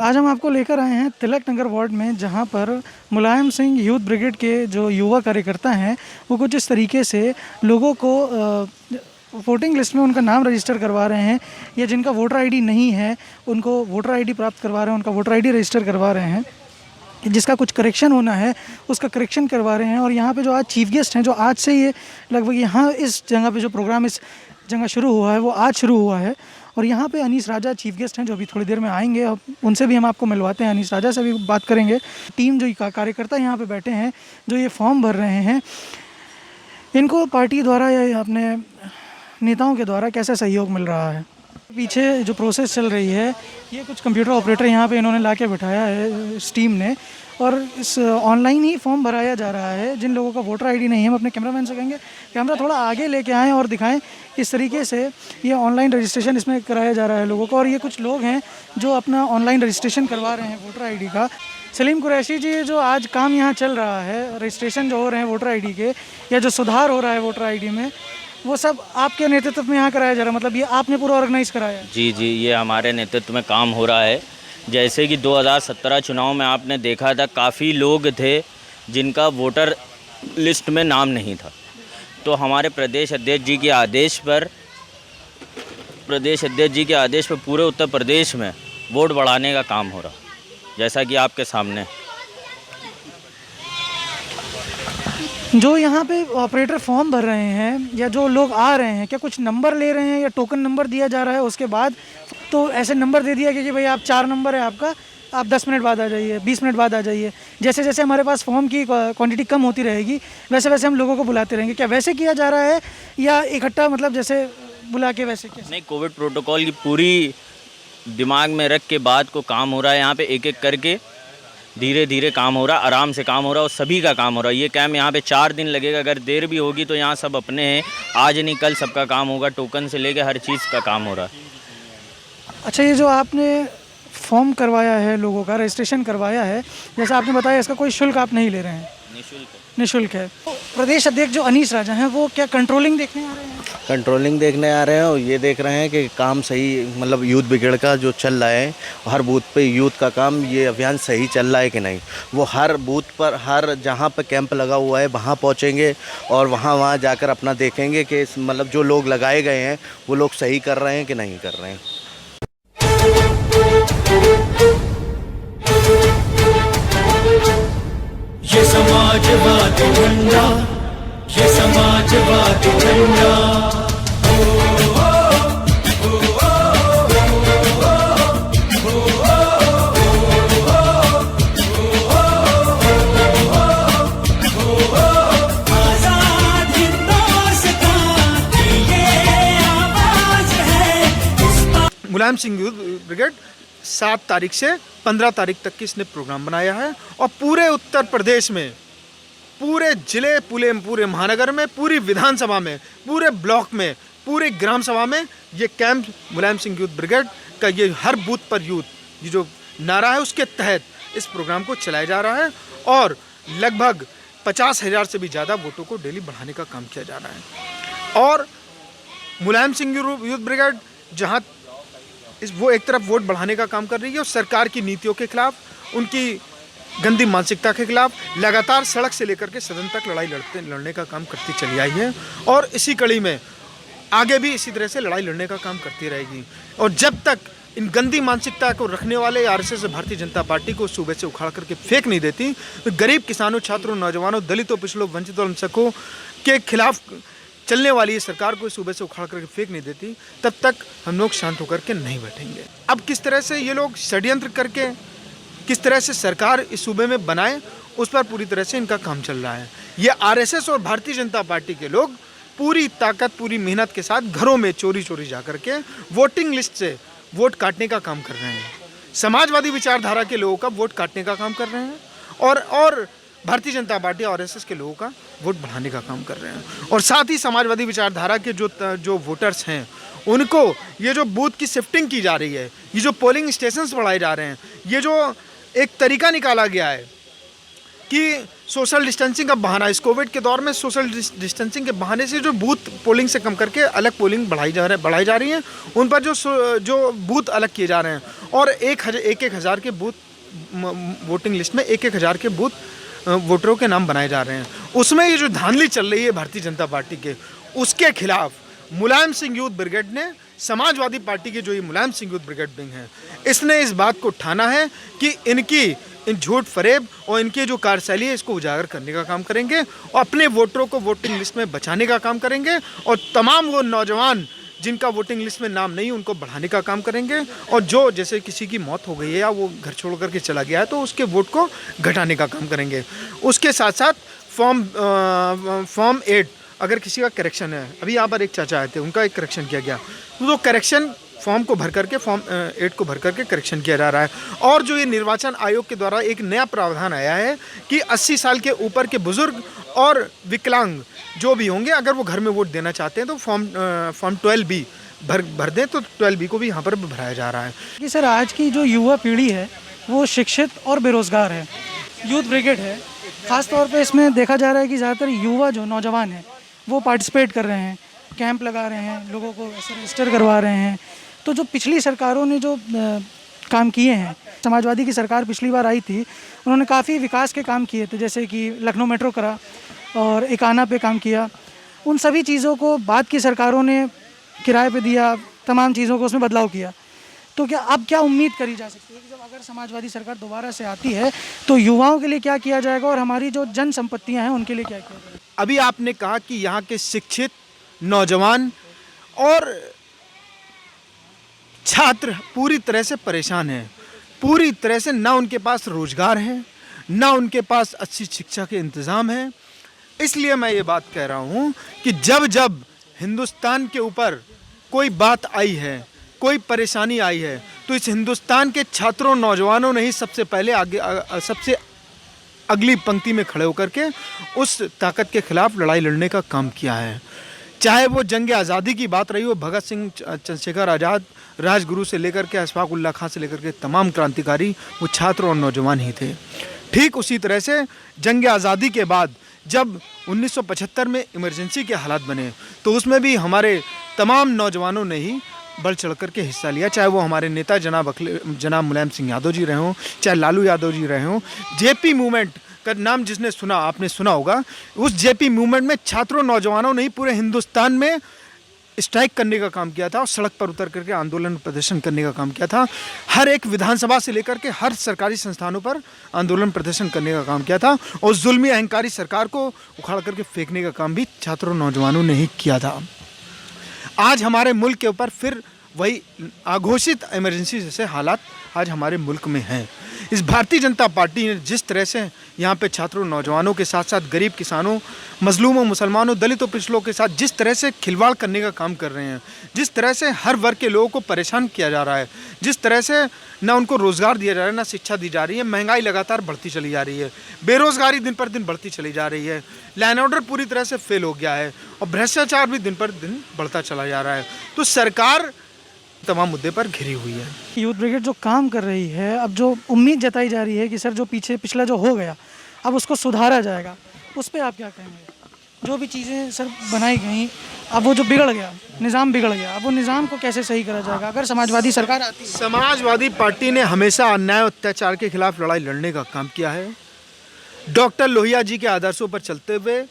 आज हम आपको लेकर आए हैं तिलक नगर वार्ड में, जहां पर मुलायम सिंह यूथ ब्रिगेड के जो युवा कार्यकर्ता हैं वो कुछ इस तरीके से लोगों को वोटिंग लिस्ट में उनका नाम रजिस्टर करवा रहे हैं, या जिनका वोटर आईडी नहीं है उनको वोटर आईडी प्राप्त करवा रहे हैं, उनका वोटर आईडी रजिस्टर करवा रहे हैं। जिसका कुछ करेक्शन होना है उसका करेक्शन करवा रहे हैं। और यहाँ पे जो आज चीफ गेस्ट हैं, जो आज से ये लगभग यहाँ इस जगह पे जो प्रोग्राम इस जगह शुरू हुआ है वो आज शुरू हुआ है। और यहाँ पे अनीस राजा चीफ गेस्ट हैं, जो अभी थोड़ी देर में आएंगे, और उनसे भी हम आपको मिलवाते हैं, अनीस राजा से भी बात करेंगे। टीम जो कार्यकर्ता यहाँ पे बैठे हैं, जो ये फॉर्म भर रहे हैं, इनको पार्टी द्वारा या अपने नेताओं के द्वारा कैसा सहयोग मिल रहा है। पीछे जो प्रोसेस चल रही है, ये कुछ कंप्यूटर ऑपरेटर यहाँ पे इन्होंने ला के बिठाया है इस टीम ने, और इस ऑनलाइन ही फॉर्म भराया जा रहा है। जिन लोगों का वोटर आईडी नहीं है, हम अपने कैमरामैन से कहेंगे कैमरा थोड़ा आगे लेके आएँ और दिखाएं किस तरीके से ये ऑनलाइन रजिस्ट्रेशन इसमें कराया जा रहा है लोगों को। और ये कुछ लोग हैं जो अपना ऑनलाइन रजिस्ट्रेशन करवा रहे हैं वोटर आईडी का। सलीम कुरैशी जी, जो आज काम यहाँ चल रहा है, रजिस्ट्रेशन जो हो रहे हैं वोटर आईडी के, या जो सुधार हो रहा है वोटर आईडी में, वो सब आपके नेतृत्व में यहाँ कराया जा रहा है, मतलब ये आपने पूरा ऑर्गेनाइज कराया है? जी, ये हमारे नेतृत्व में काम हो रहा है। जैसे कि 2017 चुनाव में आपने देखा था, काफ़ी लोग थे जिनका वोटर लिस्ट में नाम नहीं था, तो हमारे प्रदेश अध्यक्ष जी के आदेश पर पूरे उत्तर प्रदेश में वोट बढ़ाने का काम हो रहा, जैसा कि आपके सामने। जो यहाँ पे ऑपरेटर फॉर्म भर रहे हैं या जो लोग आ रहे हैं, क्या कुछ नंबर ले रहे हैं या टोकन नंबर दिया जा रहा है? उसके बाद तो ऐसे नंबर दे दिया कि भाई आप 4 नंबर है आपका, आप 10 मिनट बाद आ जाइए, 20 मिनट बाद आ जाइए। जैसे जैसे हमारे पास फॉर्म की क्वांटिटी कम होती रहेगी, वैसे वैसे हम लोगों को बुलाते रहेंगे। क्या वैसे किया जा रहा है या इकट्ठा, मतलब जैसे बुला के वैसे किया? नहीं, कोविड प्रोटोकॉल की पूरी दिमाग में रख के बात को काम हो रहा है। यहाँ पे एक एक करके धीरे धीरे काम हो रहा है, आराम से काम हो रहा है, और सभी का काम हो रहा है। ये कैम्प यहाँ पे 4 दिन लगेगा, अगर देर भी होगी तो यहाँ सब अपने हैं, आज नहीं कल सबका काम होगा। टोकन से लेकर हर चीज़ का काम हो रहा है। अच्छा, ये जो आपने फॉर्म करवाया है, लोगों का रजिस्ट्रेशन करवाया है, जैसा आपने बताया, इसका कोई शुल्क आप नहीं ले रहे हैं? निःशुल्क है। प्रदेश अध्यक्ष जो अनीस राजा हैं, वो क्या कंट्रोलिंग देखने आ रहे हैं? कंट्रोलिंग देखने आ रहे हैं, और ये देख रहे हैं कि काम सही, मतलब यूथ ब्रिगेड का जो चल रहा है, हर बूथ पे यूथ का काम, ये अभियान सही चल रहा है कि नहीं। वो हर बूथ पर, हर जहाँ पे कैंप लगा हुआ है वहाँ पहुँचेंगे, और वहाँ जाकर अपना देखेंगे कि मतलब जो लोग लगाए गए हैं वो लोग सही कर रहे हैं कि नहीं कर रहे हैं। ये समाजवादी झंडा, ये समाजवादी झंडा। आजाद हिंदुस्तान की ये आवाज है। मुलायम सिंह यूथ ब्रिगेड 7 तारीख से 15 तारीख तक की इसने प्रोग्राम बनाया है, और पूरे उत्तर प्रदेश में, पूरे जिले, पूरे महानगर में, पूरी विधानसभा में, पूरे ब्लॉक में, पूरे ग्राम सभा में ये camp Mulayam Singh youth brigade का, ये हर बूथ पर यूथ, ये जो नारा है उसके तहत इस प्रोग्राम को चलाया जा रहा है। और लगभग 50,000 से भी ज़्यादा वोटों को डेली बढ़ाने का काम किया जा रहा है। और मुलायम सिंह यूथ ब्रिगेड जहाँ वो एक तरफ वोट बढ़ाने का काम कर रही है, और सरकार की नीतियों के खिलाफ, उनकी गंदी मानसिकता के खिलाफ लगातार सड़क से लेकर के सदन तक लड़ने का काम करती चली आई है, और इसी कड़ी में आगे भी इसी तरह से लड़ाई लड़ने का काम करती रहेगी। और जब तक इन गंदी मानसिकता को रखने वाले आरएसएस भारतीय जनता पार्टी को सूबे से उखाड़ करके फेंक नहीं देती, तो गरीब किसानों, छात्रों, नौजवानों, दलितों, पिछड़ों, वंचितों, अल्पसंख्यकों के खिलाफ चलने वाली ये सरकार को सूबे से उखाड़ करके फेंक नहीं देती, तब तक हम लोग शांत होकर के नहीं बैठेंगे। अब किस तरह से ये लोग षड्यंत्र करके किस तरह से सरकार इस सूबे में बनाए, उस पर पूरी तरह से इनका काम चल रहा है। ये आरएसएस और भारतीय जनता पार्टी के लोग पूरी ताकत, पूरी मेहनत के साथ घरों में चोरी जा करके वोटिंग लिस्ट से वोट काटने का काम कर रहे हैं। समाजवादी विचारधारा के लोगों का वोट काटने का काम कर रहे हैं, और भारतीय जनता पार्टी और आरएसएस के लोगों का वोट बढ़ाने का काम कर रहे हैं। और साथ ही समाजवादी विचारधारा के जो वोटर्स हैं, उनको ये जो बूथ की शिफ्टिंग की जा रही है, ये जो पोलिंग स्टेशंस बढ़ाए जा रहे हैं, ये जो एक तरीका निकाला गया है कि सोशल डिस्टेंसिंग का बहाना, इस कोविड के दौर में सोशल डिस्टेंसिंग के बहाने से जो बूथ पोलिंग से कम करके अलग पोलिंग बढ़ाई जा रही है, उन पर जो बूथ अलग किए जा रहे हैं, और एक हज़ार के बूथ वोटिंग लिस्ट में 1,000 के बूथ वोटरों के नाम बनाए जा रहे हैं। उसमें ये जो धांधली चल रही है भारतीय जनता पार्टी के, उसके खिलाफ मुलायम सिंह यूथ ब्रिगेड ने, समाजवादी पार्टी की जो ये Mulayam Singh youth brigade wing है, इसने इस बात को ठाना है कि इन झूठ फरेब और इनकी जो कार्यशैली है इसको उजागर करने का काम करेंगे और अपने वोटरों को वोटिंग लिस्ट में बचाने का काम करेंगे, और तमाम वो नौजवान जिनका वोटिंग लिस्ट में नाम नहीं उनको बढ़ाने का काम करेंगे, और जो जैसे किसी की मौत हो गई है या वो घर छोड़ करके चला गया है तो उसके वोट को घटाने का काम करेंगे। उसके साथ साथ फॉर्म 8 अगर किसी का करेक्शन है, अभी यहाँ पर एक चाचा आए थे, उनका एक करेक्शन किया गया, तो करेक्शन फॉर्म को भर करके फॉर्म 8 को भर करके करेक्शन किया जा रहा है। और जो ये निर्वाचन आयोग के द्वारा एक नया प्रावधान आया है कि 80 साल के ऊपर के बुजुर्ग और विकलांग जो भी होंगे, अगर वो घर में वोट देना चाहते हैं तो फॉर्म 12B भर दें, तो 12B को भी यहाँ पर भराया जा रहा है। कि सर आज की जो युवा पीढ़ी है वो शिक्षित और बेरोज़गार है, यूथ ब्रिगेड है, ख़ास तौर पे इसमें देखा जा रहा है कि ज़्यादातर युवा जो नौजवान हैं वो पार्टिसिपेट कर रहे हैं, कैंप लगा रहे हैं, लोगों को ऐसे रजिस्टर करवा रहे हैं। तो जो पिछली सरकारों ने जो काम किए हैं, समाजवादी की सरकार पिछली बार आई थी, उन्होंने काफ़ी विकास के काम किए थे, जैसे कि लखनऊ मेट्रो करा और इकाना पे काम किया। उन सभी चीज़ों को बाद की सरकारों ने किराए पे दिया, तमाम चीज़ों को उसमें बदलाव किया। तो क्या उम्मीद करी जा सकती है कि जब अगर समाजवादी सरकार दोबारा से आती है तो युवाओं के लिए क्या किया जाएगा और हमारी जो जन संपत्तियाँ हैं उनके लिए क्या किया जाएगा? अभी आपने कहा कि यहाँ के शिक्षित नौजवान और छात्र पूरी तरह से परेशान हैं, पूरी तरह से ना उनके पास रोजगार है, ना उनके पास अच्छी शिक्षा के इंतज़ाम है। इसलिए मैं ये बात कह रहा हूँ कि जब हिंदुस्तान के ऊपर कोई बात आई है, कोई परेशानी आई है, तो इस हिंदुस्तान के छात्रों नौजवानों ने ही सबसे पहले सबसे अगली पंक्ति में खड़े होकर के उस ताकत के खिलाफ लड़ाई लड़ने का काम किया है। चाहे वो जंग आज़ादी की बात रही हो, भगत सिंह, चंद्रशेखर आज़ाद, राजगुरु से लेकर के अशफाक उल्लाह खां से लेकर के तमाम क्रांतिकारी वो छात्र और नौजवान ही थे। ठीक उसी तरह से जंग आज़ादी के बाद जब 1975 में इमरजेंसी के हालात बने, तो उसमें भी हमारे तमाम नौजवानों ने ही बढ़ चढ़ कर के हिस्सा लिया। चाहे वो हमारे नेता जनाब मुलायम सिंह यादव जी रहे हों, चाहे लालू यादव जी रहे हों। जेपी मूवमेंट का नाम जिसने सुना, आपने सुना होगा, उस जेपी मूवमेंट में छात्रों नौजवानों ने ही पूरे हिंदुस्तान में स्ट्राइक करने का काम किया था और सड़क पर उतर करके आंदोलन प्रदर्शन करने का काम किया था। हर एक विधानसभा से लेकर के हर सरकारी संस्थानों पर आंदोलन प्रदर्शन करने का काम किया था और जुल्मी अहंकारी सरकार को उखाड़ करके फेंकने का काम भी छात्रों नौजवानों ने ही किया था। आज हमारे मुल्क के ऊपर फिर वही अघोषित इमरजेंसी जैसे हालात आज हमारे मुल्क में हैं। इस भारतीय जनता पार्टी ने जिस तरह से यहाँ पे छात्रों नौजवानों के साथ साथ गरीब किसानों, मजलूमों, मुसलमानों, दलितों, पिछड़ों के साथ जिस तरह से खिलवाड़ करने का काम कर रहे हैं, जिस तरह से हर वर्ग के लोगों को परेशान किया जा रहा है, जिस तरह से ना उनको रोज़गार दिया जा रहा है, ना शिक्षा दी जा रही है, महंगाई लगातार बढ़ती चली जा रही है, बेरोज़गारी दिन पर दिन बढ़ती चली जा रही है, लॉ एंड ऑर्डर पूरी तरह से फेल हो गया है और भ्रष्टाचार भी दिन पर दिन बढ़ता चला जा रहा है। तो सरकार तमाम मुद्दे पर घिरी हुई है। यूथ ब्रिगेड जो काम कर रही है, अब जो उम्मीद जताई जा रही है कि सर जो पिछला जो हो गया अब उसको सुधारा जाएगा, उस पर आप क्या कहेंगे? जो भी चीज़ें सर बनाई गई, अब वो जो बिगड़ गया, निज़ाम बिगड़ गया, अब वो निज़ाम को कैसे सही करा जाएगा अगर समाजवादी सरकार आती है? समाजवादी पार्टी ने हमेशा अन्याय अत्याचार के खिलाफ लड़ाई लड़ने का काम किया है। डॉक्टर लोहिया जी के आदर्शों पर चलते हुए,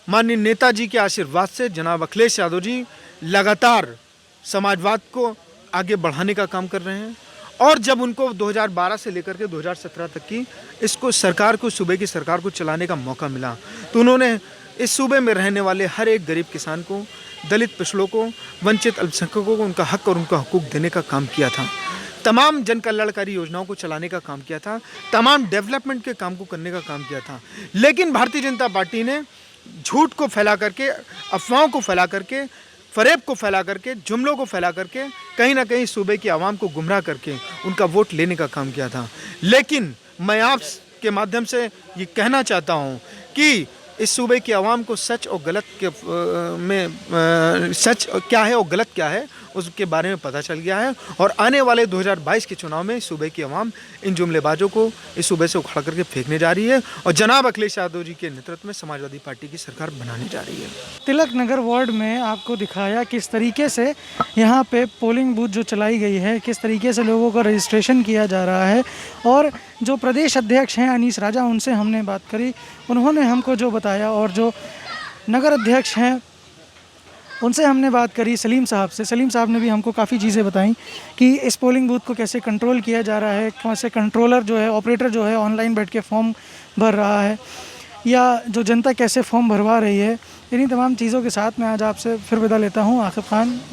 माननीय नेताजी के आशीर्वाद से जनाब अखिलेश यादव जी लगातार समाजवाद को आगे बढ़ाने का काम कर रहे हैं। और जब उनको 2012 से लेकर के 2017 तक की इसको सरकार को, सूबे की सरकार को चलाने का मौका मिला, तो उन्होंने इस सूबे में रहने वाले हर एक गरीब किसान को, दलित, पिछड़ों को, वंचित अल्पसंख्यकों को उनका हक और उनका हुकूक देने का काम किया था। तमाम जन कल्याणकारी योजनाओं को चलाने का काम किया था, तमाम डेवलपमेंट के काम को करने का काम किया था। लेकिन भारतीय जनता पार्टी ने झूठ को फैला करके, अफवाहों को फैला करके, फरेब को फैला करके, जुमलों को फैला करके कहीं ना कहीं सूबे की आवाम को गुमराह करके उनका वोट लेने का काम किया था। लेकिन मैं आपके माध्यम से ये कहना चाहता हूँ कि इस सूबे की आवाम को सच और गलत के सच क्या है और गलत क्या है उसके बारे में पता चल गया है। और आने वाले 2022 के चुनाव में सूबे की आवाम इन जुमलेबाजों को इस सूबे से उखाड़ करके फेंकने जा रही है और जनाब अखिलेश यादव जी के नेतृत्व में समाजवादी पार्टी की सरकार बनाने जा रही है। तिलक नगर वार्ड में आपको दिखाया किस तरीके से यहाँ पे पोलिंग बूथ जो चलाई गई है, किस तरीके से लोगों का रजिस्ट्रेशन किया जा रहा है। और जो प्रदेश अध्यक्ष हैं अनीस राजा, उनसे हमने बात करी, उन्होंने हमको जो बताया। और जो नगर अध्यक्ष हैं उनसे हमने बात करी सलीम साहब से। सलीम साहब ने भी हमको काफ़ी चीज़ें बताई कि इस पोलिंग बूथ को कैसे कंट्रोल किया जा रहा है, कैसे कंट्रोलर जो है, ऑपरेटर जो है ऑनलाइन बैठ के फॉर्म भर रहा है, या जो जनता कैसे फॉर्म भरवा रही है। इन्हीं तमाम चीज़ों के साथ मैं आज आपसे फिर विदा लेता हूँ। आकिब खान।